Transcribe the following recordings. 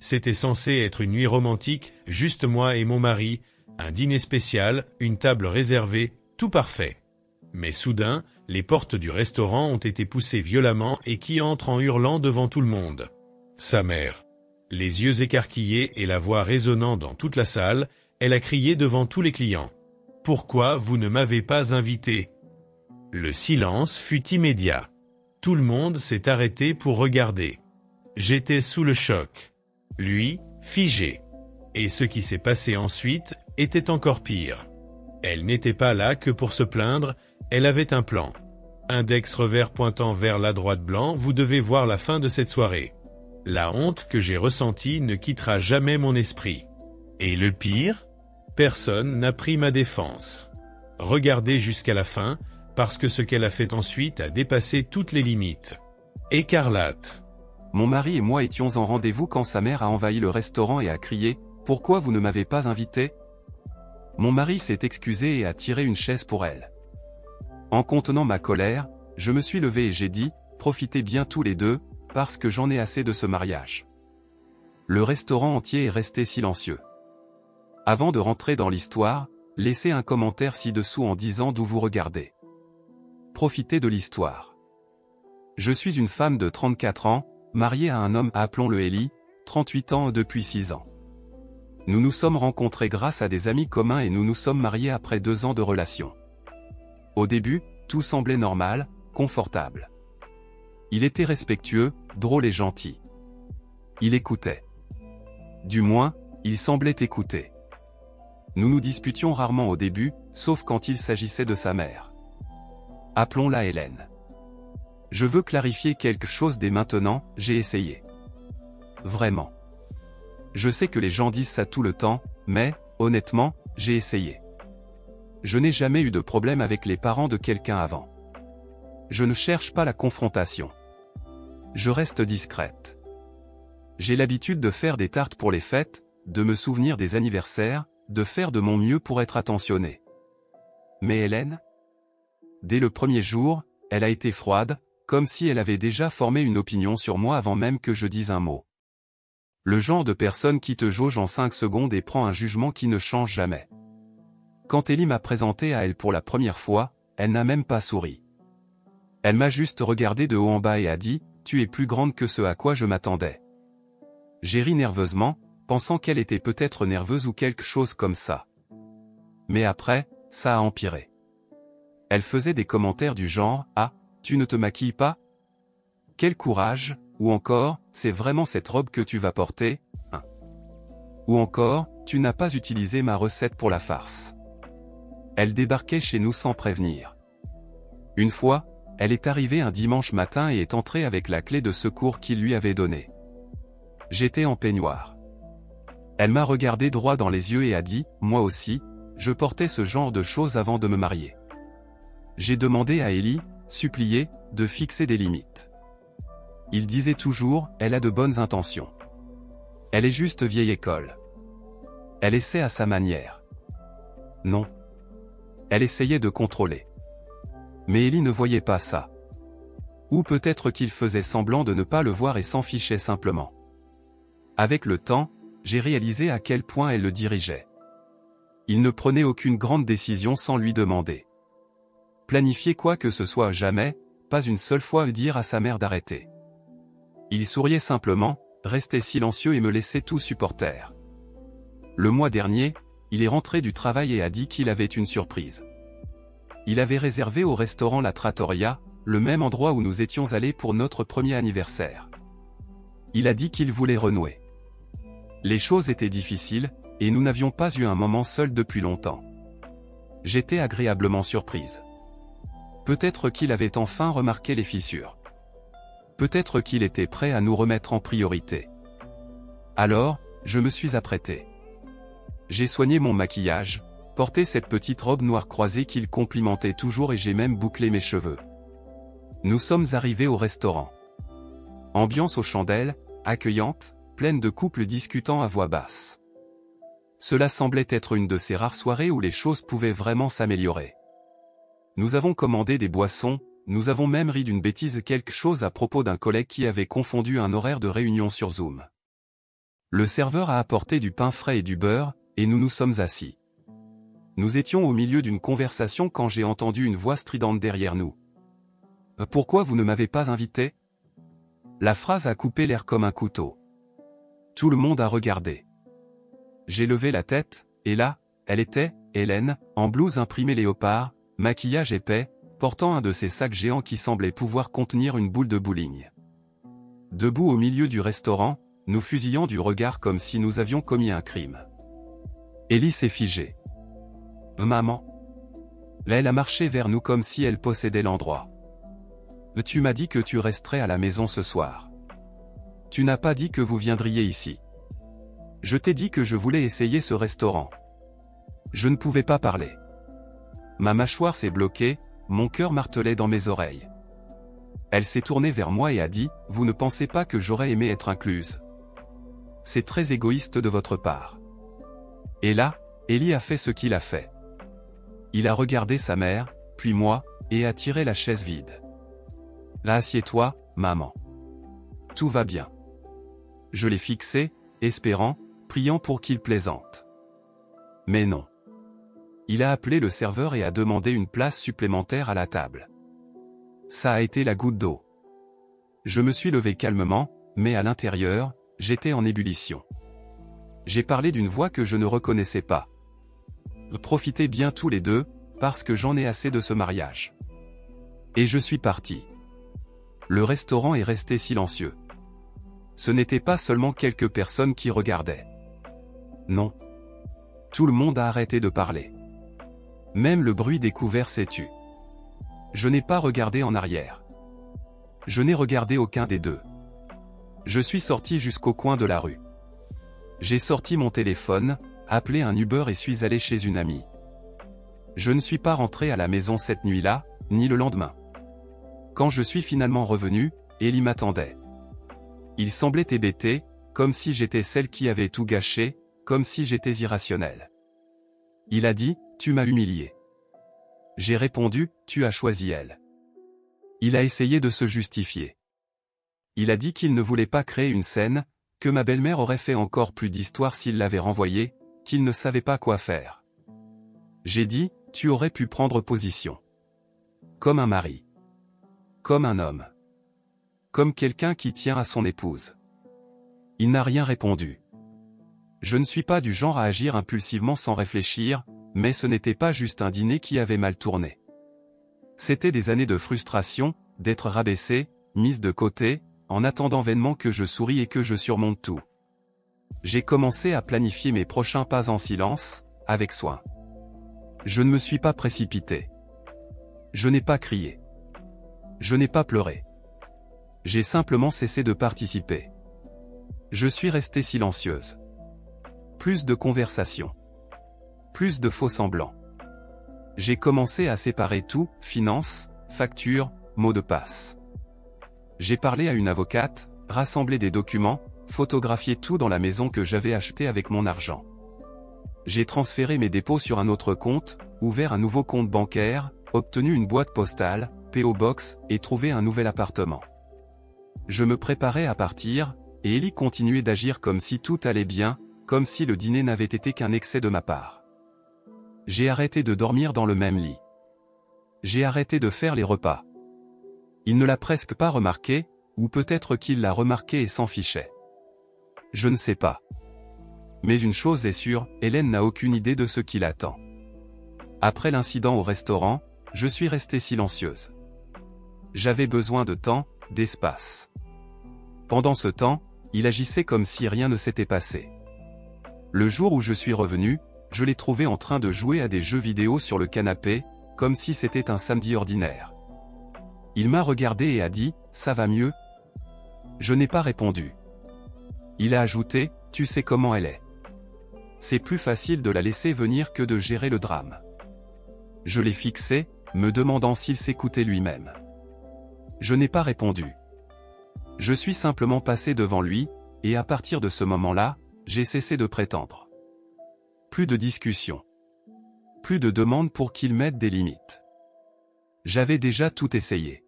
C'était censé être une nuit romantique, juste moi et mon mari, un dîner spécial, une table réservée, tout parfait. Mais soudain, les portes du restaurant ont été poussées violemment et qui entre en hurlant devant tout le monde? Sa mère. Les yeux écarquillés et la voix résonnant dans toute la salle, elle a crié devant tous les clients. « Pourquoi vous ne m'avez pas invité ?» Le silence fut immédiat. Tout le monde s'est arrêté pour regarder. J'étais sous le choc. Lui, figé. Et ce qui s'est passé ensuite était encore pire. Elle n'était pas là que pour se plaindre, elle avait un plan. Index revers pointant vers la droite blanc, vous devez voir la fin de cette soirée. La honte que j'ai ressentie ne quittera jamais mon esprit. Et le pire, personne n'a pris ma défense. Regardez jusqu'à la fin, parce que ce qu'elle a fait ensuite a dépassé toutes les limites. Écarlate. Mon mari et moi étions en rendez-vous quand sa mère a envahi le restaurant et a crié « Pourquoi vous ne m'avez pas invité ?» Mon mari s'est excusé et a tiré une chaise pour elle. En contenant ma colère, je me suis levé et j'ai dit « Profitez bien tous les deux, parce que j'en ai assez de ce mariage. » Le restaurant entier est resté silencieux. Avant de rentrer dans l'histoire, laissez un commentaire ci-dessous en disant d'où vous regardez. Profitez de l'histoire. Je suis une femme de 34 ans, mariée à un homme appelons-le Eli, 38 ans depuis 6 ans. Nous nous sommes rencontrés grâce à des amis communs et nous nous sommes mariés après 2 ans de relation. Au début, tout semblait normal, confortable. Il était respectueux, drôle et gentil. Il écoutait. Du moins, il semblait écouter. Nous nous disputions rarement au début, sauf quand il s'agissait de sa mère. Appelons-la Hélène. Je veux clarifier quelque chose dès maintenant, j'ai essayé. Vraiment. Je sais que les gens disent ça tout le temps, mais, honnêtement, j'ai essayé. Je n'ai jamais eu de problème avec les parents de quelqu'un avant. Je ne cherche pas la confrontation. Je reste discrète. J'ai l'habitude de faire des tartes pour les fêtes, de me souvenir des anniversaires, de faire de mon mieux pour être attentionné. Mais Hélène? Dès le premier jour, elle a été froide, comme si elle avait déjà formé une opinion sur moi avant même que je dise un mot. Le genre de personne qui te jauge en 5 secondes et prend un jugement qui ne change jamais. Quand Ellie m'a présenté à elle pour la première fois, elle n'a même pas souri. Elle m'a juste regardé de haut en bas et a dit « Tu es plus grande que ce à quoi je m'attendais ». J'ai ri nerveusement, pensant qu'elle était peut-être nerveuse ou quelque chose comme ça. Mais après, ça a empiré. Elle faisait des commentaires du genre « Ah, tu ne te maquilles pas ? Quel courage !» ou encore « C'est vraiment cette robe que tu vas porter, hein ?» ou encore « Tu n'as pas utilisé ma recette pour la farce ». Elle débarquait chez nous sans prévenir. Une fois, elle est arrivée un dimanche matin et est entrée avec la clé de secours qu'il lui avait donnée. J'étais en peignoir. Elle m'a regardé droit dans les yeux et a dit « Moi aussi, je portais ce genre de choses avant de me marier. » J'ai demandé à Ellie, supplié, de fixer des limites. Il disait toujours « Elle a de bonnes intentions. Elle est juste vieille école. Elle essaie à sa manière. » Non. Elle essayait de contrôler. Mais Ellie ne voyait pas ça. Ou peut-être qu'il faisait semblant de ne pas le voir et s'en fichait simplement. Avec le temps, j'ai réalisé à quel point elle le dirigeait. Il ne prenait aucune grande décision sans lui demander. Planifier quoi que ce soit jamais, pas une seule fois dire à sa mère d'arrêter. Il souriait simplement, restait silencieux et me laissait tout supporter. Le mois dernier, il est rentré du travail et a dit qu'il avait une surprise. Il avait réservé au restaurant La Trattoria, le même endroit où nous étions allés pour notre premier anniversaire. Il a dit qu'il voulait renouer. Les choses étaient difficiles, et nous n'avions pas eu un moment seul depuis longtemps. J'étais agréablement surprise. Peut-être qu'il avait enfin remarqué les fissures. Peut-être qu'il était prêt à nous remettre en priorité. Alors, je me suis apprêté. J'ai soigné mon maquillage, porté cette petite robe noire croisée qu'il complimentait toujours et j'ai même bouclé mes cheveux. Nous sommes arrivés au restaurant. Ambiance aux chandelles, accueillante, pleine de couples discutant à voix basse. Cela semblait être une de ces rares soirées où les choses pouvaient vraiment s'améliorer. Nous avons commandé des boissons, nous avons même ri d'une bêtise quelque chose à propos d'un collègue qui avait confondu un horaire de réunion sur Zoom. Le serveur a apporté du pain frais et du beurre, et nous nous sommes assis. Nous étions au milieu d'une conversation quand j'ai entendu une voix stridente derrière nous. « Pourquoi vous ne m'avez pas invité ?» La phrase a coupé l'air comme un couteau. Tout le monde a regardé. J'ai levé la tête, et là, elle était, Hélène, en blouse imprimée léopard, maquillage épais, portant un de ces sacs géants qui semblaient pouvoir contenir une boule de bowling. Debout au milieu du restaurant, nous fusillant du regard comme si nous avions commis un crime. Ellie s'est figée. « Maman ?» Elle a marché vers nous comme si elle possédait l'endroit. « Tu m'as dit que tu resterais à la maison ce soir. Tu n'as pas dit que vous viendriez ici. Je t'ai dit que je voulais essayer ce restaurant. » Je ne pouvais pas parler. Ma mâchoire s'est bloquée, mon cœur martelait dans mes oreilles. Elle s'est tournée vers moi et a dit « Vous ne pensez pas que j'aurais aimé être incluse? C'est très égoïste de votre part. » Et là, Ellie a fait ce qu'il a fait. Il a regardé sa mère, puis moi, et a tiré la chaise vide. « Là, assieds-toi, maman. Tout va bien. » Je l'ai fixé, espérant, priant pour qu'il plaisante. Mais non. Il a appelé le serveur et a demandé une place supplémentaire à la table. Ça a été la goutte d'eau. Je me suis levé calmement, mais à l'intérieur, j'étais en ébullition. J'ai parlé d'une voix que je ne reconnaissais pas. Profitez bien tous les deux, parce que j'en ai assez de ce mariage. Et je suis parti. Le restaurant est resté silencieux. Ce n'était pas seulement quelques personnes qui regardaient. Non. Tout le monde a arrêté de parler. Même le bruit des couverts s'est tu. Je n'ai pas regardé en arrière. Je n'ai regardé aucun des deux. Je suis sorti jusqu'au coin de la rue. J'ai sorti mon téléphone, appelé un Uber et suis allé chez une amie. Je ne suis pas rentré à la maison cette nuit-là, ni le lendemain. Quand je suis finalement revenu, Ellie m'attendait. Il semblait hébété, comme si j'étais celle qui avait tout gâché, comme si j'étais irrationnel. Il a dit, « Tu m'as humilié. » J'ai répondu, « Tu as choisi elle. » Il a essayé de se justifier. Il a dit qu'il ne voulait pas créer une scène, que ma belle-mère aurait fait encore plus d'histoire s'il l'avait renvoyée, qu'il ne savait pas quoi faire. J'ai dit, « Tu aurais pu prendre position. Comme un mari. Comme un homme. Comme quelqu'un qui tient à son épouse. » Il n'a rien répondu. Je ne suis pas du genre à agir impulsivement sans réfléchir, mais ce n'était pas juste un dîner qui avait mal tourné. C'était des années de frustration, d'être rabaissé, mise de côté, en attendant vainement que je sourie et que je surmonte tout. J'ai commencé à planifier mes prochains pas en silence, avec soin. Je ne me suis pas précipité. Je n'ai pas crié. Je n'ai pas pleuré. J'ai simplement cessé de participer. Je suis restée silencieuse. Plus de conversations. Plus de faux-semblants. J'ai commencé à séparer tout, finances, factures, mots de passe. J'ai parlé à une avocate, rassemblé des documents, photographié tout dans la maison que j'avais achetée avec mon argent. J'ai transféré mes dépôts sur un autre compte, ouvert un nouveau compte bancaire, obtenu une boîte postale, P.O. Box, et trouvé un nouvel appartement. Je me préparais à partir, et Ellie continuait d'agir comme si tout allait bien, comme si le dîner n'avait été qu'un excès de ma part. J'ai arrêté de dormir dans le même lit. J'ai arrêté de faire les repas. Il ne l'a presque pas remarqué, ou peut-être qu'il l'a remarqué et s'en fichait. Je ne sais pas. Mais une chose est sûre, Hélène n'a aucune idée de ce qui l'attend. Après l'incident au restaurant, je suis restée silencieuse. J'avais besoin de temps, d'espace. Pendant ce temps, il agissait comme si rien ne s'était passé. Le jour où je suis revenu, je l'ai trouvé en train de jouer à des jeux vidéo sur le canapé, comme si c'était un samedi ordinaire. Il m'a regardé et a dit, « Ça va mieux ?» Je n'ai pas répondu. Il a ajouté, « Tu sais comment elle est. C'est plus facile de la laisser venir que de gérer le drame. » Je l'ai fixé, me demandant s'il s'écoutait lui-même. Je n'ai pas répondu. Je suis simplement passé devant lui, et à partir de ce moment-là, j'ai cessé de prétendre. Plus de discussion. Plus de demandes pour qu'il mette des limites. J'avais déjà tout essayé.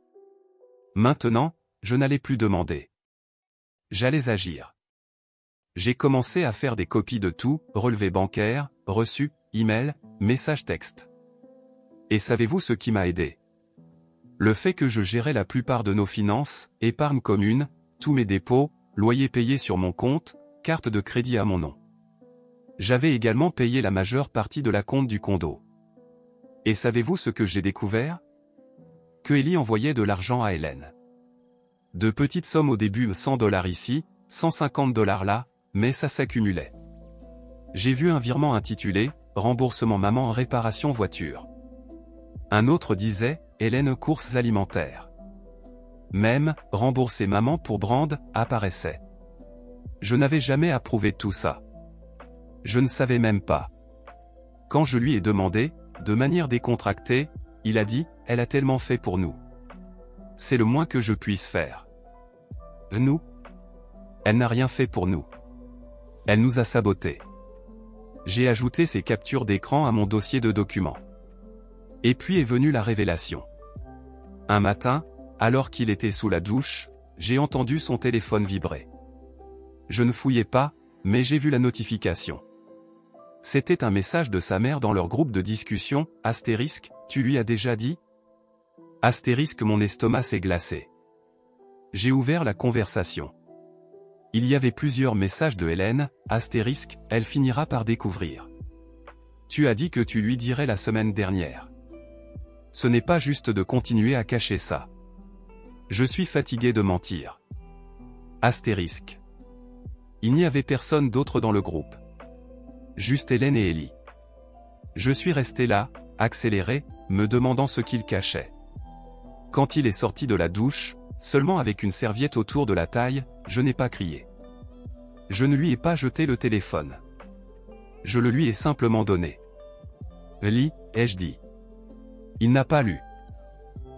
Maintenant, je n'allais plus demander. J'allais agir. J'ai commencé à faire des copies de tout, relevés bancaires, reçus, emails, messages textes. Et savez-vous ce qui m'a aidé? Le fait que je gérais la plupart de nos finances, épargne commune, tous mes dépôts, loyers payés sur mon compte, carte de crédit à mon nom. J'avais également payé la majeure partie de la compte du condo. Et savez-vous ce que j'ai découvert? Que Ellie envoyait de l'argent à Hélène. De petites sommes au début, 100 $ ici, 150 $ là, mais ça s'accumulait. J'ai vu un virement intitulé « Remboursement maman réparation voiture ». Un autre disait « Hélène courses alimentaires ». Même « Rembourser maman pour Brand » apparaissait. Je n'avais jamais approuvé tout ça. Je ne savais même pas. Quand je lui ai demandé, de manière décontractée, il a dit « Elle a tellement fait pour nous. C'est le moins que je puisse faire. » Nous? Elle n'a rien fait pour nous. Elle nous a sabotés. J'ai ajouté ces captures d'écran à mon dossier de documents. Et puis est venue la révélation. Un matin, alors qu'il était sous la douche, j'ai entendu son téléphone vibrer. Je ne fouillais pas, mais j'ai vu la notification. C'était un message de sa mère dans leur groupe de discussion, astérisque, tu lui as déjà dit? Astérisque, mon estomac s'est glacé. J'ai ouvert la conversation. Il y avait plusieurs messages de Hélène, astérisque, elle finira par découvrir. Tu as dit que tu lui dirais la semaine dernière. Ce n'est pas juste de continuer à cacher ça. Je suis fatigué de mentir. Astérisque. Il n'y avait personne d'autre dans le groupe. Juste Hélène et Ellie. Je suis resté là, accéléré, me demandant ce qu'il cachait. Quand il est sorti de la douche, seulement avec une serviette autour de la taille, je n'ai pas crié. Je ne lui ai pas jeté le téléphone. Je le lui ai simplement donné. Lis, ai-je dit. Il n'a pas lu.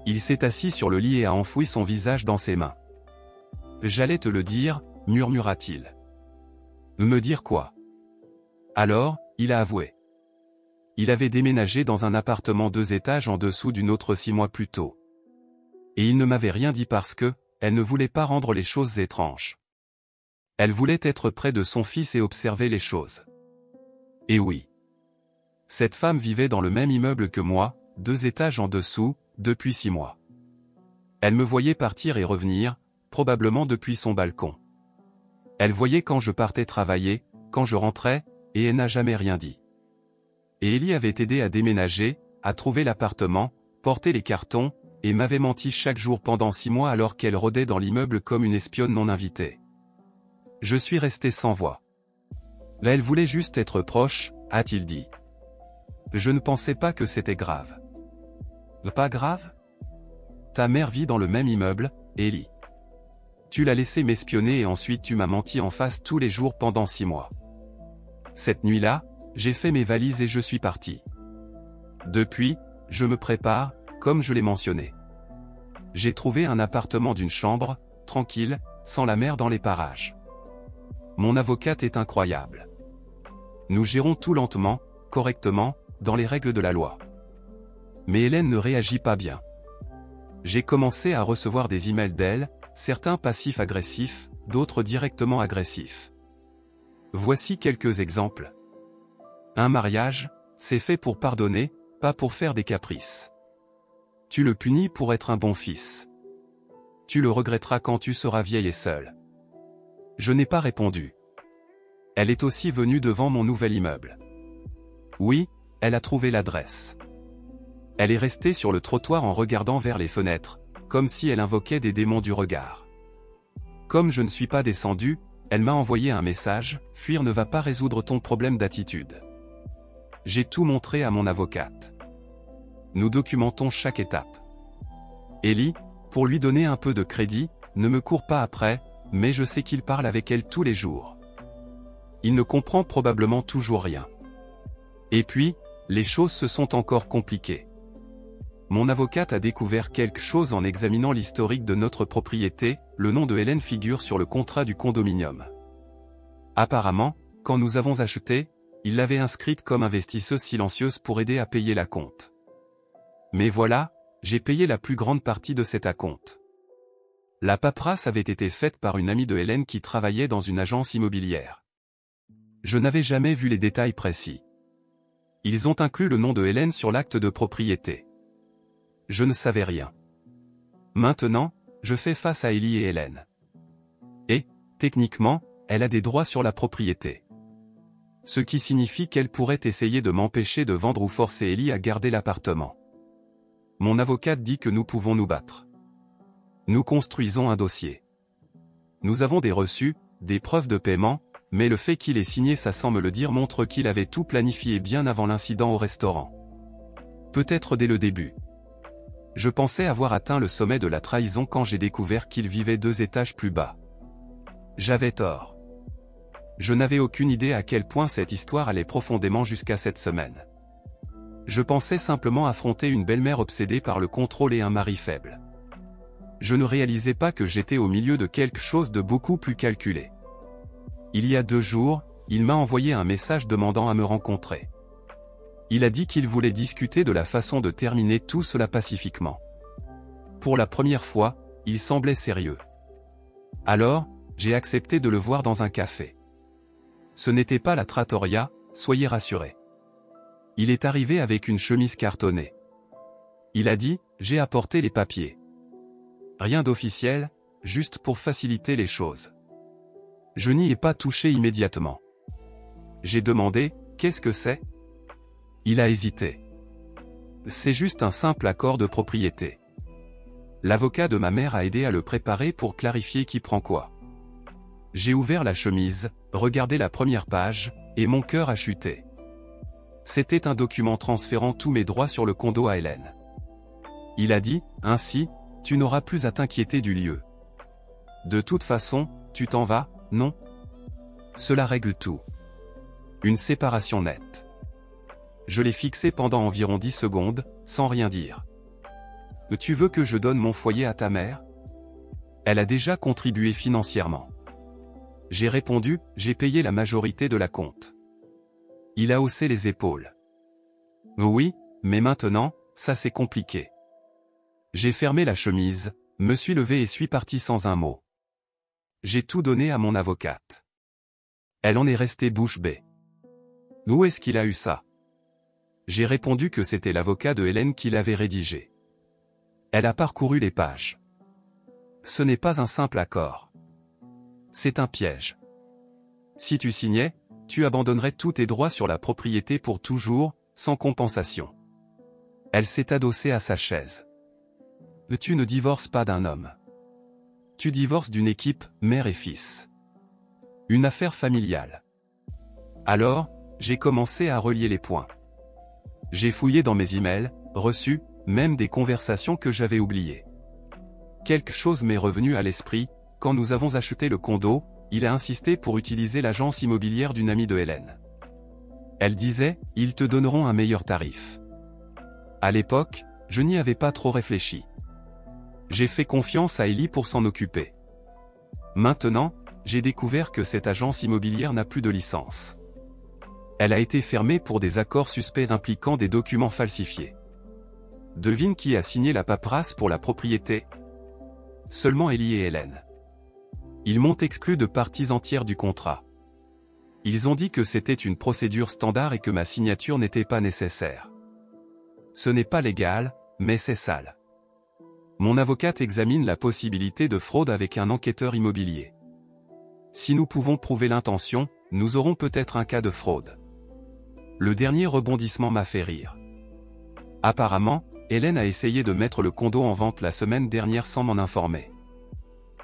Il s'est assis sur le lit et a enfoui son visage dans ses mains. J'allais te le dire, murmura-t-il. Me dire quoi? Alors, il a avoué. Il avait déménagé dans un appartement 2 étages en dessous d'une autre 6 mois plus tôt. Et il ne m'avait rien dit parce que, elle ne voulait pas rendre les choses étranges. Elle voulait être près de son fils et observer les choses. Et oui. Cette femme vivait dans le même immeuble que moi, 2 étages en dessous, depuis 6 mois. Elle me voyait partir et revenir, probablement depuis son balcon. Elle voyait quand je partais travailler, quand je rentrais, et elle n'a jamais rien dit. Et Ellie avait aidé à déménager, à trouver l'appartement, porter les cartons, et m'avait menti chaque jour pendant 6 mois alors qu'elle rôdait dans l'immeuble comme une espionne non invitée. Je suis resté sans voix. Là, elle voulait juste être proche, a-t-il dit. Je ne pensais pas que c'était grave. Pas grave? Ta mère vit dans le même immeuble, Ellie. Tu l'as laissé m'espionner et ensuite tu m'as menti en face tous les jours pendant 6 mois. Cette nuit-là, j'ai fait mes valises et je suis parti. Depuis, je me prépare, comme je l'ai mentionné. J'ai trouvé un appartement d'une chambre, tranquille, sans la mer dans les parages. Mon avocate est incroyable. Nous gérons tout lentement, correctement, dans les règles de la loi. Mais Hélène ne réagit pas bien. J'ai commencé à recevoir des emails d'elle, certains passifs-agressifs, d'autres directement agressifs. Voici quelques exemples. Un mariage, c'est fait pour pardonner, pas pour faire des caprices. Tu le punis pour être un bon fils. Tu le regretteras quand tu seras vieille et seule. Je n'ai pas répondu. Elle est aussi venue devant mon nouvel immeuble. Oui, elle a trouvé l'adresse. Elle est restée sur le trottoir en regardant vers les fenêtres, comme si elle invoquait des démons du regard. Comme je ne suis pas descendu, elle m'a envoyé un message, « Fuir ne va pas résoudre ton problème d'attitude. » J'ai tout montré à mon avocate. Nous documentons chaque étape. Ellie, pour lui donner un peu de crédit, ne me court pas après, mais je sais qu'il parle avec elle tous les jours. Il ne comprend probablement toujours rien. Et puis, les choses se sont encore compliquées. Mon avocate a découvert quelque chose en examinant l'historique de notre propriété, le nom de Hélène figure sur le contrat du condominium. Apparemment, quand nous avons acheté, il l'avait inscrite comme investisseuse silencieuse pour aider à payer l'acompte. Mais voilà, j'ai payé la plus grande partie de cet acompte. La paperasse avait été faite par une amie de Hélène qui travaillait dans une agence immobilière. Je n'avais jamais vu les détails précis. Ils ont inclus le nom de Hélène sur l'acte de propriété. Je ne savais rien. Maintenant, je fais face à Ellie et Hélène. Et, techniquement, elle a des droits sur la propriété. Ce qui signifie qu'elle pourrait essayer de m'empêcher de vendre ou forcer Ellie à garder l'appartement. Mon avocate dit que nous pouvons nous battre. Nous construisons un dossier. Nous avons des reçus, des preuves de paiement, mais le fait qu'il ait signé ça sans me le dire montre qu'il avait tout planifié bien avant l'incident au restaurant. Peut-être dès le début. Je pensais avoir atteint le sommet de la trahison quand j'ai découvert qu'il vivait 2 étages plus bas. J'avais tort. Je n'avais aucune idée à quel point cette histoire allait profondément jusqu'à cette semaine. Je pensais simplement affronter une belle-mère obsédée par le contrôle et un mari faible. Je ne réalisais pas que j'étais au milieu de quelque chose de beaucoup plus calculé. Il y a 2 jours, il m'a envoyé un message demandant à me rencontrer. Il a dit qu'il voulait discuter de la façon de terminer tout cela pacifiquement. Pour la première fois, il semblait sérieux. Alors, j'ai accepté de le voir dans un café. Ce n'était pas la trattoria, soyez rassurés. Il est arrivé avec une chemise cartonnée. Il a dit, j'ai apporté les papiers. Rien d'officiel, juste pour faciliter les choses. Je n'y ai pas touché immédiatement. J'ai demandé, qu'est-ce que c'est ? Il a hésité. C'est juste un simple accord de propriété. L'avocat de ma mère a aidé à le préparer pour clarifier qui prend quoi. J'ai ouvert la chemise, regardé la première page, et mon cœur a chuté. C'était un document transférant tous mes droits sur le condo à Hélène. Il a dit, ainsi, tu n'auras plus à t'inquiéter du lieu. De toute façon, tu t'en vas, non ? Cela règle tout. Une séparation nette. Je l'ai fixé pendant environ 10 secondes, sans rien dire. Tu veux que je donne mon foyer à ta mère ? Elle a déjà contribué financièrement. J'ai répondu, j'ai payé la majorité de la compte. Il a haussé les épaules. Oui, mais maintenant, ça c'est compliqué. J'ai fermé la chemise, me suis levé et suis parti sans un mot. J'ai tout donné à mon avocate. Elle en est restée bouche bée. Où est-ce qu'il a eu ça ? J'ai répondu que c'était l'avocat de Hélène qui l'avait rédigé. Elle a parcouru les pages. Ce n'est pas un simple accord. C'est un piège. Si tu signais, tu abandonnerais tous tes droits sur la propriété pour toujours, sans compensation. Elle s'est adossée à sa chaise. Tu ne divorces pas d'un homme. Tu divorces d'une équipe, mère et fils. Une affaire familiale. Alors, j'ai commencé à relier les points. J'ai fouillé dans mes emails, reçus, même des conversations que j'avais oubliées. Quelque chose m'est revenu à l'esprit, quand nous avons acheté le condo, il a insisté pour utiliser l'agence immobilière d'une amie de Hélène. Elle disait, ils te donneront un meilleur tarif. À l'époque, je n'y avais pas trop réfléchi. J'ai fait confiance à Ellie pour s'en occuper. Maintenant, j'ai découvert que cette agence immobilière n'a plus de licence. Elle a été fermée pour des accords suspects impliquant des documents falsifiés. Devine qui a signé la paperasse pour la propriété ? Seulement Ellie et Hélène. Ils m'ont exclu de parties entières du contrat. Ils ont dit que c'était une procédure standard et que ma signature n'était pas nécessaire. Ce n'est pas légal, mais c'est sale. Mon avocate examine la possibilité de fraude avec un enquêteur immobilier. Si nous pouvons prouver l'intention, nous aurons peut-être un cas de fraude. Le dernier rebondissement m'a fait rire. Apparemment, Hélène a essayé de mettre le condo en vente la semaine dernière sans m'en informer.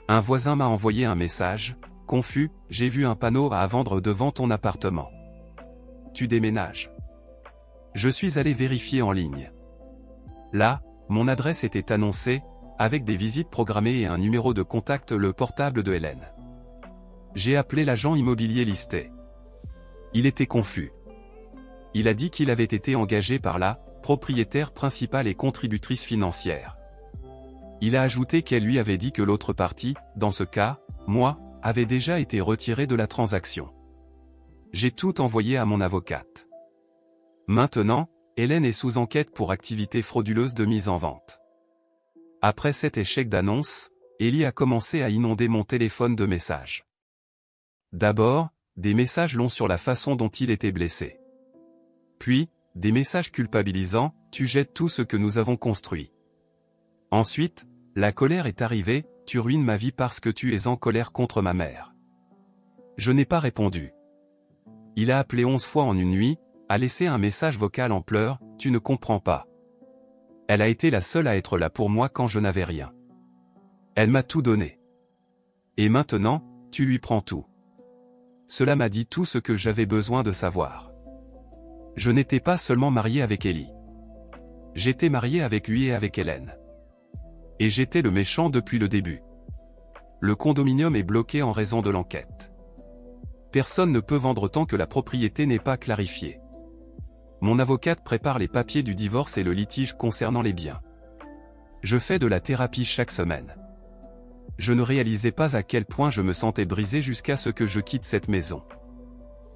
Un voisin m'a envoyé un message, confus, j'ai vu un panneau à vendre devant ton appartement. Tu déménages. Je suis allé vérifier en ligne. Là, mon adresse était annoncée, avec des visites programmées et un numéro de contact, le portable de Hélène. J'ai appelé l'agent immobilier listé. Il était confus. Il a dit qu'il avait été engagé par la propriétaire principale et contributrice financière. Il a ajouté qu'elle lui avait dit que l'autre partie, dans ce cas, moi, avait déjà été retiré de la transaction. J'ai tout envoyé à mon avocate. Maintenant, Hélène est sous enquête pour activité frauduleuse de mise en vente. Après cet échec d'annonce, Ellie a commencé à inonder mon téléphone de messages. D'abord, des messages longs sur la façon dont il était blessé. Puis, des messages culpabilisants, tu jettes tout ce que nous avons construit. Ensuite, la colère est arrivée, tu ruines ma vie parce que tu es en colère contre ma mère. Je n'ai pas répondu. Il a appelé 11 fois en une nuit, a laissé un message vocal en pleurs, tu ne comprends pas. Elle a été la seule à être là pour moi quand je n'avais rien. Elle m'a tout donné. Et maintenant, tu lui prends tout. Cela m'a dit tout ce que j'avais besoin de savoir. Je n'étais pas seulement marié avec Ellie. J'étais marié avec lui et avec Hélène. Et j'étais le méchant depuis le début. Le condominium est bloqué en raison de l'enquête. Personne ne peut vendre tant que la propriété n'est pas clarifiée. Mon avocate prépare les papiers du divorce et le litige concernant les biens. Je fais de la thérapie chaque semaine. Je ne réalisais pas à quel point je me sentais brisé jusqu'à ce que je quitte cette maison.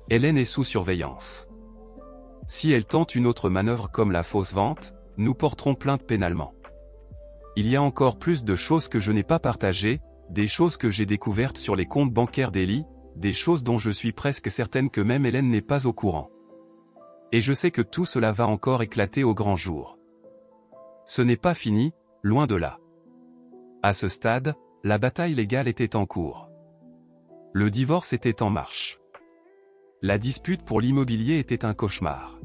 Hélène est sous surveillance. Si elle tente une autre manœuvre comme la fausse vente, nous porterons plainte pénalement. Il y a encore plus de choses que je n'ai pas partagées, des choses que j'ai découvertes sur les comptes bancaires d'Ellie, des choses dont je suis presque certaine que même Hélène n'est pas au courant. Et je sais que tout cela va encore éclater au grand jour. Ce n'est pas fini, loin de là. À ce stade, la bataille légale était en cours. Le divorce était en marche. La dispute pour l'immobilier était un cauchemar.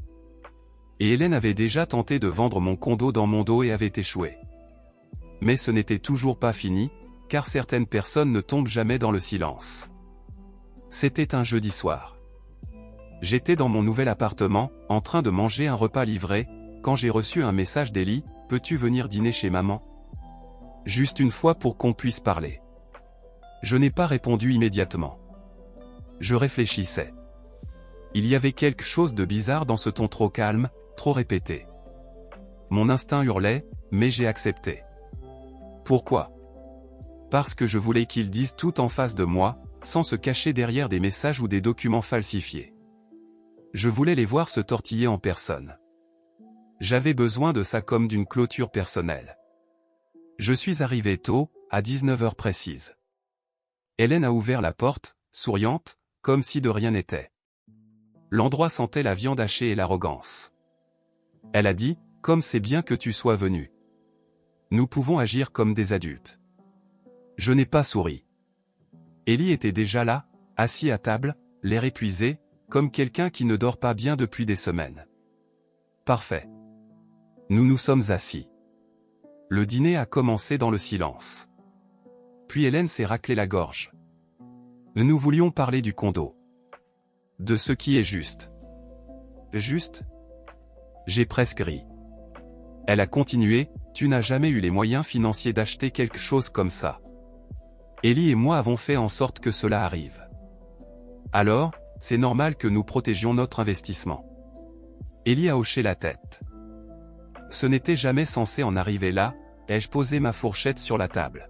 Et Hélène avait déjà tenté de vendre mon condo dans mon dos et avait échoué. Mais ce n'était toujours pas fini, car certaines personnes ne tombent jamais dans le silence. C'était un jeudi soir. J'étais dans mon nouvel appartement, en train de manger un repas livré, quand j'ai reçu un message d'Ellie, « Peux-tu venir dîner chez maman ? Juste une fois pour qu'on puisse parler. » Je n'ai pas répondu immédiatement. Je réfléchissais. Il y avait quelque chose de bizarre dans ce ton trop calme, trop répété. Mon instinct hurlait, mais j'ai accepté. Pourquoi ? Parce que je voulais qu'ils disent tout en face de moi, sans se cacher derrière des messages ou des documents falsifiés. Je voulais les voir se tortiller en personne. J'avais besoin de ça comme d'une clôture personnelle. Je suis arrivé tôt, à 19h précise. Hélène a ouvert la porte, souriante, comme si de rien n'était. L'endroit sentait la viande hachée et l'arrogance. Elle a dit, « Comme c'est bien que tu sois venu. Nous pouvons agir comme des adultes. » Je n'ai pas souri. Ellie était déjà là, assis à table, l'air épuisé, comme quelqu'un qui ne dort pas bien depuis des semaines. Parfait. Nous nous sommes assis. Le dîner a commencé dans le silence. Puis Hélène s'est raclé la gorge. Nous voulions parler du condo. De ce qui est juste. Juste ? J'ai presque ri. Elle a continué, tu n'as jamais eu les moyens financiers d'acheter quelque chose comme ça. Ellie et moi avons fait en sorte que cela arrive. Alors, c'est normal que nous protégions notre investissement. Ellie a hoché la tête. Ce n'était jamais censé en arriver là, ai-je posé ma fourchette sur la table.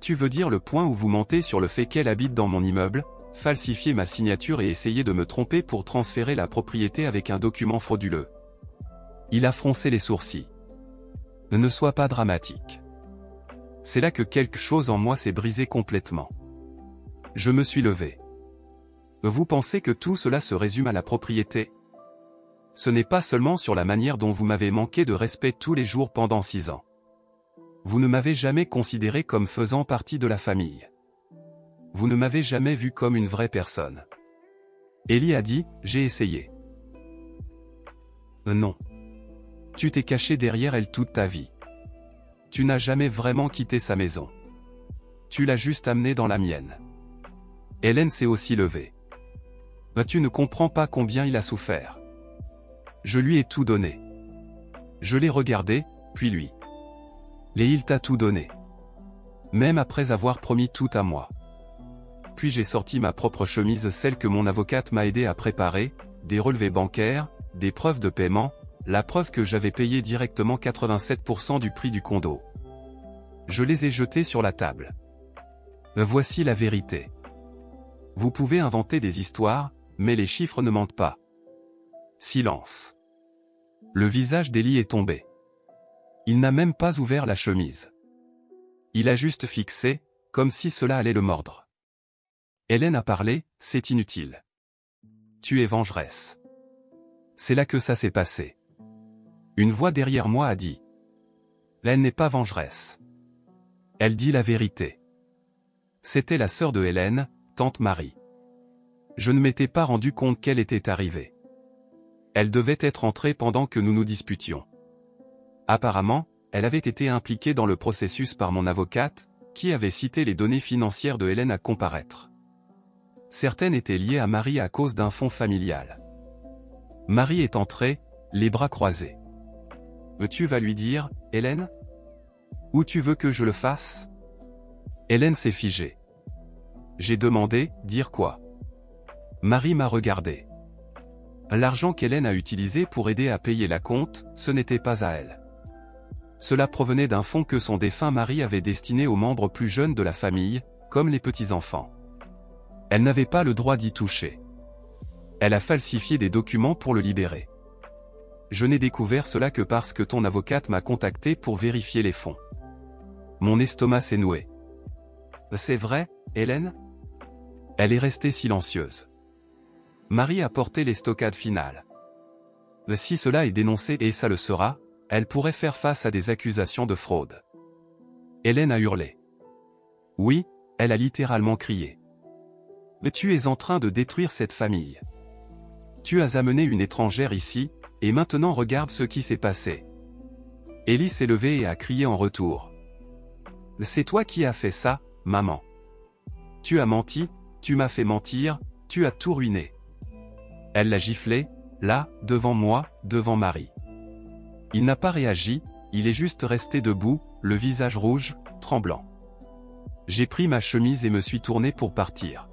Tu veux dire le point où vous mentez sur le fait qu'elle habite dans mon immeuble, falsifier ma signature et essayer de me tromper pour transférer la propriété avec un document frauduleux. Il a froncé les sourcils. Ne sois pas dramatique. C'est là que quelque chose en moi s'est brisé complètement. Je me suis levé. Vous pensez que tout cela se résume à la propriété ? Ce n'est pas seulement sur la manière dont vous m'avez manqué de respect tous les jours pendant 6 ans. Vous ne m'avez jamais considéré comme faisant partie de la famille. Vous ne m'avez jamais vu comme une vraie personne. Ellie a dit, j'ai essayé. Non. Tu t'es caché derrière elle toute ta vie. Tu n'as jamais vraiment quitté sa maison. Tu l'as juste amenée dans la mienne. Hélène s'est aussi levée. Tu ne comprends pas combien il a souffert. Je lui ai tout donné. Je l'ai regardé, puis lui. Et il t'a tout donné. Même après avoir promis tout à moi. Puis j'ai sorti ma propre chemise, celle que mon avocate m'a aidé à préparer, des relevés bancaires, des preuves de paiement, la preuve que j'avais payé directement 87% du prix du condo. Je les ai jetés sur la table. Voici la vérité. Vous pouvez inventer des histoires, mais les chiffres ne mentent pas. Silence. Le visage d'Ellie est tombé. Il n'a même pas ouvert la chemise. Il a juste fixé, comme si cela allait le mordre. Hélène a parlé, c'est inutile. Tu es vengeresse. C'est là que ça s'est passé. Une voix derrière moi a dit. Elle n'est pas vengeresse. Elle dit la vérité. C'était la sœur de Hélène, tante Marie. Je ne m'étais pas rendu compte qu'elle était arrivée. Elle devait être entrée pendant que nous nous disputions. Apparemment, elle avait été impliquée dans le processus par mon avocate, qui avait cité les données financières de Hélène à comparaître. Certaines étaient liées à Marie à cause d'un fonds familial. Marie est entrée, les bras croisés. Tu vas lui dire, Hélène? Où tu veux que je le fasse? Hélène s'est figée. J'ai demandé, dire quoi? Marie m'a regardé. L'argent qu'Hélène a utilisé pour aider à payer la compte, ce n'était pas à elle. Cela provenait d'un fonds que son défunt mari avait destiné aux membres plus jeunes de la famille, comme les petits-enfants. Elle n'avait pas le droit d'y toucher. Elle a falsifié des documents pour le libérer. Je n'ai découvert cela que parce que ton avocate m'a contacté pour vérifier les fonds. Mon estomac s'est noué. C'est vrai, Hélène? Elle est restée silencieuse. Marie a porté les stockades finales. Si cela est dénoncé et ça le sera, elle pourrait faire face à des accusations de fraude. Hélène a hurlé. Oui, elle a littéralement crié. Mais tu es en train de détruire cette famille. Tu as amené une étrangère ici, et maintenant regarde ce qui s'est passé. Élie s'est levée et a crié en retour. C'est toi qui as fait ça, maman. Tu as menti, tu m'as fait mentir, tu as tout ruiné. Elle l'a giflé, là, devant moi, devant Marie. Il n'a pas réagi, il est juste resté debout, le visage rouge, tremblant. J'ai pris ma chemise et me suis tourné pour partir.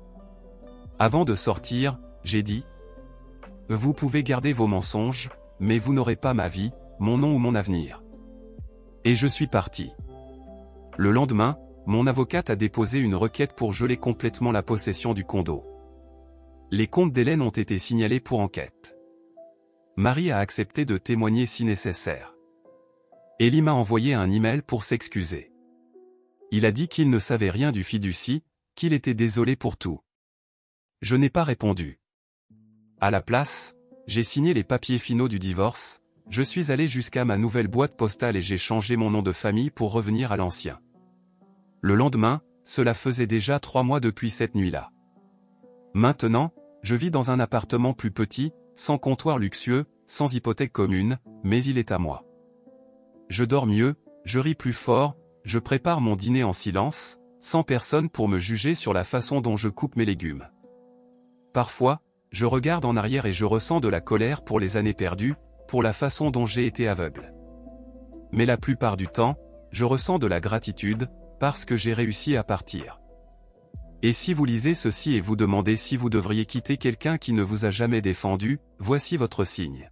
Avant de sortir, j'ai dit « Vous pouvez garder vos mensonges, mais vous n'aurez pas ma vie, mon nom ou mon avenir. » Et je suis parti. Le lendemain, mon avocate a déposé une requête pour geler complètement la possession du condo. Les comptes d'Hélène ont été signalés pour enquête. Marie a accepté de témoigner si nécessaire. Élie m'a envoyé un email pour s'excuser. Il a dit qu'il ne savait rien du fiducie, qu'il était désolé pour tout. Je n'ai pas répondu. À la place, j'ai signé les papiers finaux du divorce, je suis allé jusqu'à ma nouvelle boîte postale et j'ai changé mon nom de famille pour revenir à l'ancien. Le lendemain, cela faisait déjà 3 mois depuis cette nuit-là. Maintenant, je vis dans un appartement plus petit, sans comptoir luxueux, sans hypothèque commune, mais il est à moi. Je dors mieux, je ris plus fort, je prépare mon dîner en silence, sans personne pour me juger sur la façon dont je coupe mes légumes. Parfois, je regarde en arrière et je ressens de la colère pour les années perdues, pour la façon dont j'ai été aveugle. Mais la plupart du temps, je ressens de la gratitude, parce que j'ai réussi à partir. Et si vous lisez ceci et vous demandez si vous devriez quitter quelqu'un qui ne vous a jamais défendu, voici votre signe.